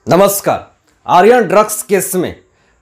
नमस्कार। Aryan drugs case में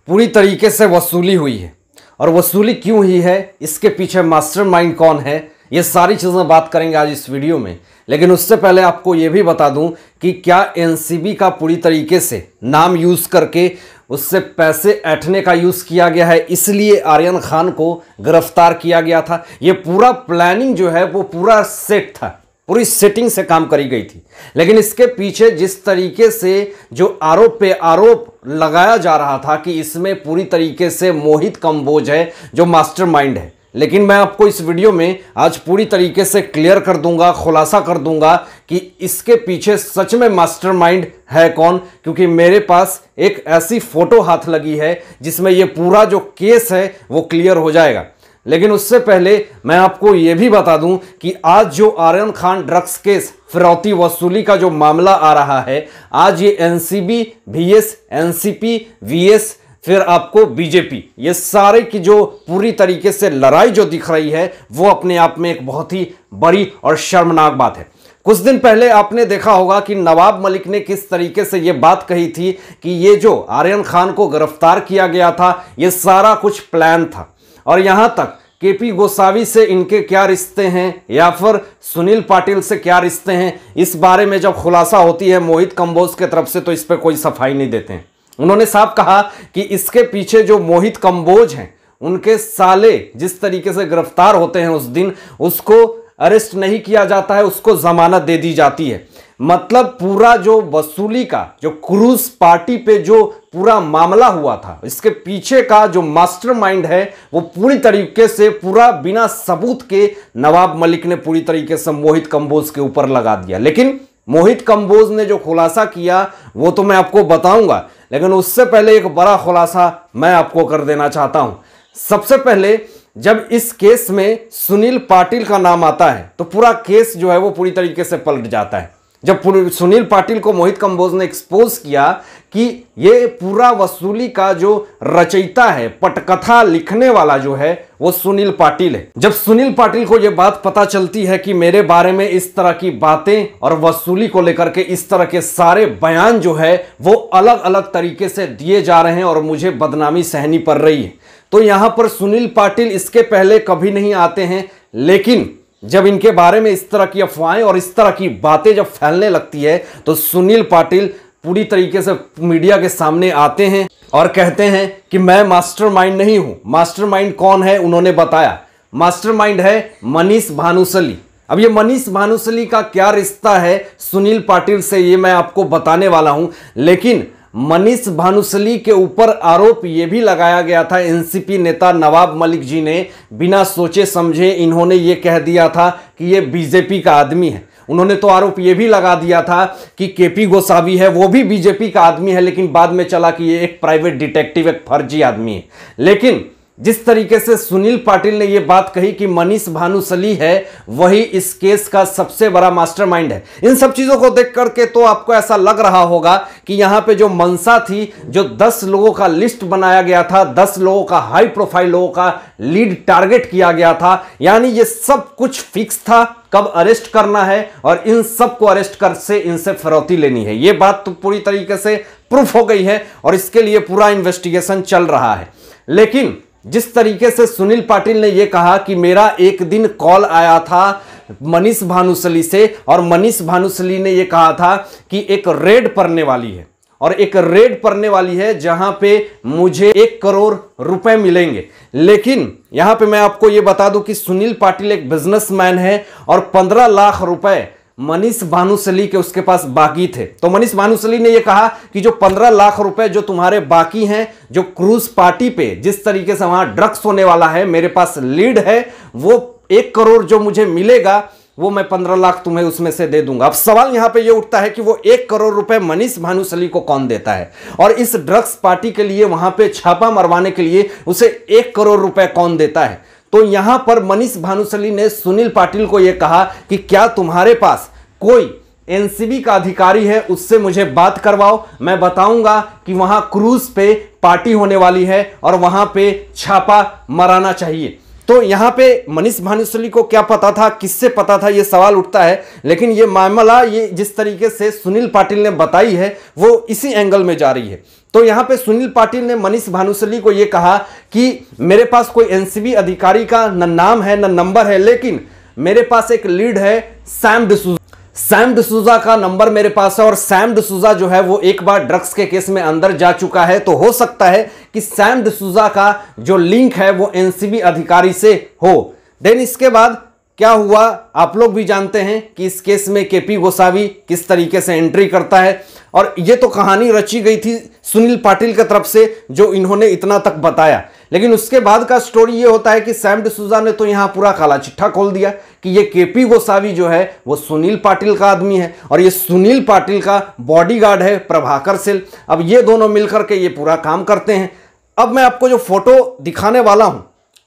पूरी तरीके से वसूली हुई है और वसूली क्यों हुई है, इसके पीछे मास्टरमाइंड कौन है, ये सारी चीज़ें बात करेंगे आज इस वीडियो में। लेकिन उससे पहले आपको ये भी बता दूं कि क्या एनसीबी का पूरी तरीके से नाम यूज़ करके उससे पैसे ऐंठने का यूज़ किया गया है, इसलिए आर्यन खान को गिरफ्तार किया गया था। ये पूरा प्लानिंग जो है वो पूरा सेट था, पूरी सेटिंग से काम करी गई थी। लेकिन इसके पीछे जिस तरीके से जो आरोप पे आरोप लगाया जा रहा था कि इसमें पूरी तरीके से मोहित कंबोज है जो मास्टरमाइंड है, लेकिन मैं आपको इस वीडियो में आज पूरी तरीके से क्लियर कर दूंगा, खुलासा कर दूंगा कि इसके पीछे सच में मास्टरमाइंड है कौन। क्योंकि मेरे पास एक ऐसी फोटो हाथ लगी है जिसमें यह पूरा जो केस है वो क्लियर हो जाएगा। लेकिन उससे पहले मैं आपको यह भी बता दूं कि आज जो आर्यन खान ड्रग्स केस फिरौती वसूली का जो मामला आ रहा है, आज ये एनसीबी वीएस एनसीपी वीएस फिर आपको बीजेपी, ये सारे की जो पूरी तरीके से लड़ाई जो दिख रही है वो अपने आप में एक बहुत ही बड़ी और शर्मनाक बात है। कुछ दिन पहले आपने देखा होगा कि नवाब मलिक ने किस तरीके से ये बात कही थी कि ये जो आर्यन खान को गिरफ्तार किया गया था ये सारा कुछ प्लान था, और यहां तक केपी गोसावी से इनके क्या रिश्ते हैं या फिर सुनील पाटिल से क्या रिश्ते हैं, इस बारे में जब खुलासा होती है मोहित कंबोज के तरफ से तो इस पर कोई सफाई नहीं देते हैं। उन्होंने साफ कहा कि इसके पीछे जो मोहित कंबोज हैं उनके साले जिस तरीके से गिरफ्तार होते हैं उस दिन उसको अरेस्ट नहीं किया जाता है, उसको जमानत दे दी जाती है। मतलब पूरा जो वसूली का जो क्रूज पार्टी पे जो पूरा मामला हुआ था, इसके पीछे का जो मास्टरमाइंड है वो पूरी तरीके से पूरा बिना सबूत के नवाब मलिक ने पूरी तरीके से मोहित कंबोज के ऊपर लगा दिया। लेकिन मोहित कंबोज ने जो खुलासा किया वो तो मैं आपको बताऊंगा, लेकिन उससे पहले एक बड़ा खुलासा मैं आपको कर देना चाहता हूं। सबसे पहले जब इस केस में सुनील पाटिल का नाम आता है तो पूरा केस जो है वो पूरी तरीके से पलट जाता है। जब सुनील पाटिल को मोहित कंबोज ने एक्सपोज किया कि ये पूरा वसूली का जो रचयिता है, पटकथा लिखने वाला जो है वो सुनील पाटिल है। जब सुनील पाटिल को ये बात पता चलती है कि मेरे बारे में इस तरह की बातें और वसूली को लेकर के इस तरह के सारे बयान जो है वो अलग अलग तरीके से दिए जा रहे हैं और मुझे बदनामी सहनी पड़ रही है, तो यहां पर सुनील पाटिल इसके पहले कभी नहीं आते हैं। लेकिन जब इनके बारे में इस तरह की अफवाहें और इस तरह की बातें जब फैलने लगती है तो सुनील पाटिल पूरी तरीके से मीडिया के सामने आते हैं और कहते हैं कि मैं मास्टरमाइंड नहीं हूं। मास्टरमाइंड कौन है उन्होंने बताया, मास्टरमाइंड है मनीष भानुशाली। अब ये मनीष भानुशाली का क्या रिश्ता है सुनील पाटिल से ये मैं आपको बताने वाला हूं। लेकिन मनीष भानुशाली के ऊपर आरोप यह भी लगाया गया था, एनसीपी नेता नवाब मलिक जी ने बिना सोचे समझे इन्होंने ये कह दिया था कि ये बीजेपी का आदमी है। उन्होंने तो आरोप यह भी लगा दिया था कि केपी गोसावी है वो भी बीजेपी का आदमी है, लेकिन बाद में चला कि ये एक प्राइवेट डिटेक्टिव, एक फर्जी आदमी है। लेकिन जिस तरीके से सुनील पाटिल ने यह बात कही कि मनीष भानुशाली है वही इस केस का सबसे बड़ा मास्टरमाइंड है, इन सब चीजों को देख करके तो आपको ऐसा लग रहा होगा कि यहां पे जो मंशा थी, जो 10 लोगों का लिस्ट बनाया गया था, 10 लोगों का हाई प्रोफाइल लोगों का लीड टारगेट किया गया था, यानी ये सब कुछ फिक्स था कब अरेस्ट करना है और इन सबको अरेस्ट कर से इनसे फिरौती लेनी है। यह बात तो पूरी तरीके से प्रूफ हो गई है और इसके लिए पूरा इन्वेस्टिगेशन चल रहा है। लेकिन जिस तरीके से सुनील पाटिल ने यह कहा कि मेरा एक दिन कॉल आया था मनीष भानुशाली से और मनीष भानुशाली ने यह कहा था कि एक रेड पड़ने वाली है और एक रेड पड़ने वाली है जहां पे मुझे 1 करोड़ रुपए मिलेंगे। लेकिन यहां पे मैं आपको यह बता दूं कि सुनील पाटिल एक बिजनेसमैन है और 15 लाख रुपए मनीष भानुशाली के उसके पास बाकी थे। तो मनीष भानुशाली ने यह कहा कि जो 15 लाख रुपए जो तुम्हारे बाकी हैं, जो क्रूज पार्टी पे जिस तरीके से वहां ड्रग्स होने वाला है, मेरे पास लीड है, वो 1 करोड़ जो मुझे मिलेगा वो मैं 15 लाख तुम्हें उसमें से दे दूंगा। अब सवाल यहां पे ये उठता है कि वो 1 करोड़ रुपए मनीष भानुशाली को कौन देता है और इस ड्रग्स पार्टी के लिए वहां पे छापा मरवाने के लिए उसे 1 करोड़ रुपए कौन देता है। तो यहां पर मनीष भानुशाली ने सुनील पाटिल को यह कहा कि क्या तुम्हारे पास कोई एनसीबी का अधिकारी है, उससे मुझे बात करवाओ, मैं बताऊंगा कि वहां क्रूज पे पार्टी होने वाली है और वहां पे छापा मराना चाहिए। तो यहाँ पे मनीष भानुशाली को क्या पता था, किससे पता था, ये सवाल उठता है। लेकिन ये मामला ये जिस तरीके से सुनील पाटिल ने बताई है वो इसी एंगल में जा रही है। तो यहाँ पे सुनील पाटिल ने मनीष भानुशाली को ये कहा कि मेरे पास कोई एनसीबी अधिकारी का न नाम है न नंबर है, लेकिन मेरे पास एक लीड है सैम डिसूजा। सैम डिसूजा का नंबर मेरे पास है और सैम डिसूजा जो है वो एक बार ड्रग्स के केस में अंदर जा चुका है। तो हो सकता है कि सैम डिसूजा का जो लिंक है वो एनसीबी अधिकारी से हो। देन इसके बाद क्या हुआ आप लोग भी जानते हैं कि इस केस में केपी गोसावी किस तरीके से एंट्री करता है। और ये तो कहानी रची गई थी सुनील पाटिल की तरफ से जो इन्होंने इतना तक बताया। लेकिन उसके बाद का स्टोरी ये होता है कि सैम डिसूजा ने तो यहां पूरा काला चिट्ठा खोल दिया कि ये केपी गोसावी जो है वो सुनील पाटिल का आदमी है और ये सुनील पाटिल का बॉडीगार्ड है प्रभाकर सिल। अब ये दोनों मिलकर के ये पूरा काम करते हैं। अब मैं आपको जो फोटो दिखाने वाला हूं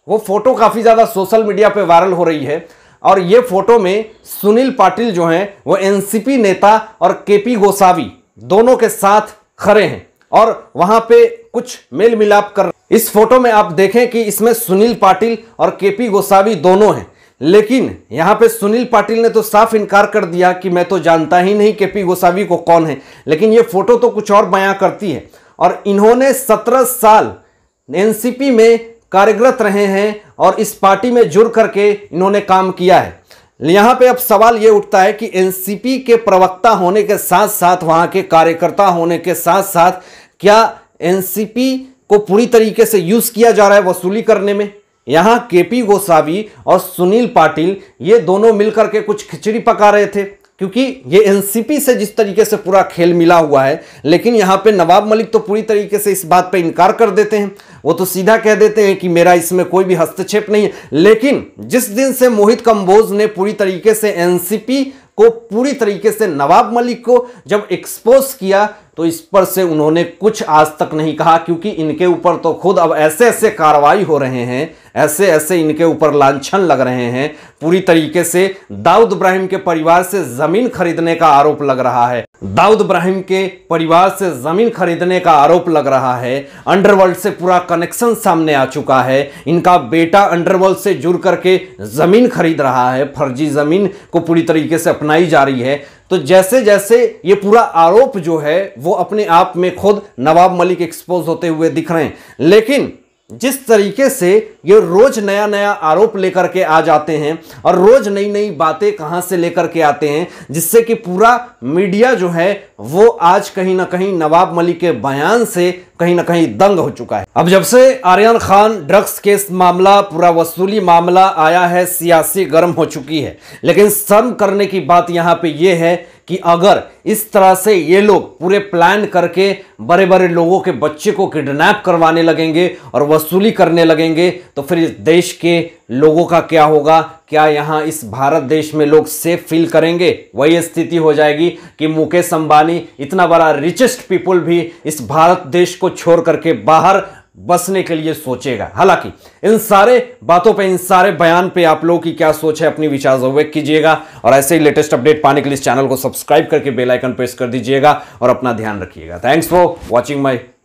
वो फोटो काफी ज्यादा सोशल मीडिया पे वायरल हो रही है और ये फोटो में सुनील पाटिल जो हैं वो एनसीपी नेता और केपी गोसावी दोनों के साथ खड़े हैं और वहां पे कुछ मेल मिलाप कर। इस फोटो में आप देखें कि इसमें सुनील पाटिल और केपी गोसावी दोनों हैं, लेकिन यहां पे सुनील पाटिल ने तो साफ इनकार कर दिया कि मैं तो जानता ही नहीं केपी गोसावी को कौन है। लेकिन ये फोटो तो कुछ और बयां करती है। और इन्होंने 17 साल एनसीपी में कार्यरत रहे हैं और इस पार्टी में जुड़ करके इन्होंने काम किया है। यहां पे अब सवाल यह उठता है कि एनसीपी के प्रवक्ता होने के साथ साथ वहां के कार्यकर्ता होने के साथ साथ क्या एनसीपी को पूरी तरीके से यूज किया जा रहा है वसूली करने में। यहां केपी गोसावी और सुनील पाटिल ये दोनों मिलकर के कुछ खिचड़ी पका रहे थे क्योंकि ये एनसीपी से जिस तरीके से पूरा खेल मिला हुआ है। लेकिन यहां पे नवाब मलिक तो पूरी तरीके से इस बात पे इनकार कर देते हैं। वो तो सीधा कह देते हैं कि मेरा इसमें कोई भी हस्तक्षेप नहीं है। लेकिन जिस दिन से मोहित कंबोज ने पूरी तरीके से एनसीपी को पूरी तरीके से नवाब मलिक को जब एक्सपोज किया तो इस पर से उन्होंने कुछ आज तक नहीं कहा, क्योंकि इनके ऊपर तो खुद अब ऐसे ऐसे कार्रवाई हो रहे हैं, ऐसे ऐसे इनके ऊपर लांछन लग रहे हैं। पूरी तरीके से दाऊद इब्राहिम के परिवार से जमीन खरीदने का आरोप लग रहा है। दाऊद इब्राहिम के परिवार से जमीन खरीदने का आरोप लग रहा है। अंडरवर्ल्ड से पूरा कनेक्शन सामने आ चुका है। इनका बेटा अंडरवर्ल्ड से जुड़ करके जमीन खरीद रहा है, फर्जी जमीन को पूरी तरीके से अपनाई जा रही है। तो जैसे जैसे ये पूरा आरोप जो है वो अपने आप में खुद नवाब मलिक एक्सपोज होते हुए दिख रहे हैं। लेकिन जिस तरीके से ये रोज नया नया आरोप लेकर के आ जाते हैं और रोज नई नई बातें कहां से लेकर के आते हैं, जिससे कि पूरा मीडिया जो है वो आज कहीं ना कहीं नवाब मलिक के बयान से कहीं ना कहीं दंग हो चुका है। अब जब से आर्यन खान ड्रग्स केस मामला पूरा वसूली मामला आया है, सियासी गर्म हो चुकी है। लेकिन शर्म करने की बात यहां पे ये है कि अगर इस तरह से ये लोग पूरे प्लान करके बड़े बड़े लोगों के बच्चे को किडनैप करवाने लगेंगे और वसूली करने लगेंगे तो फिर इस देश के लोगों का क्या होगा। क्या यहाँ इस भारत देश में लोग सेफ फील करेंगे? वही स्थिति हो जाएगी कि मुकेश अंबानी इतना बड़ा रिचेस्ट पीपल भी इस भारत देश को छोड़ करके बाहर बसने के लिए सोचेगा। हालांकि इन सारे बातों पे, इन सारे बयान पे आप लोगों की क्या सोच है, अपनी विचार जरूर व्यक्त कीजिएगा। और ऐसे ही लेटेस्ट अपडेट पाने के लिए इस चैनल को सब्सक्राइब करके बेल आइकन प्रेस कर दीजिएगा और अपना ध्यान रखिएगा। Thanks for watching my video.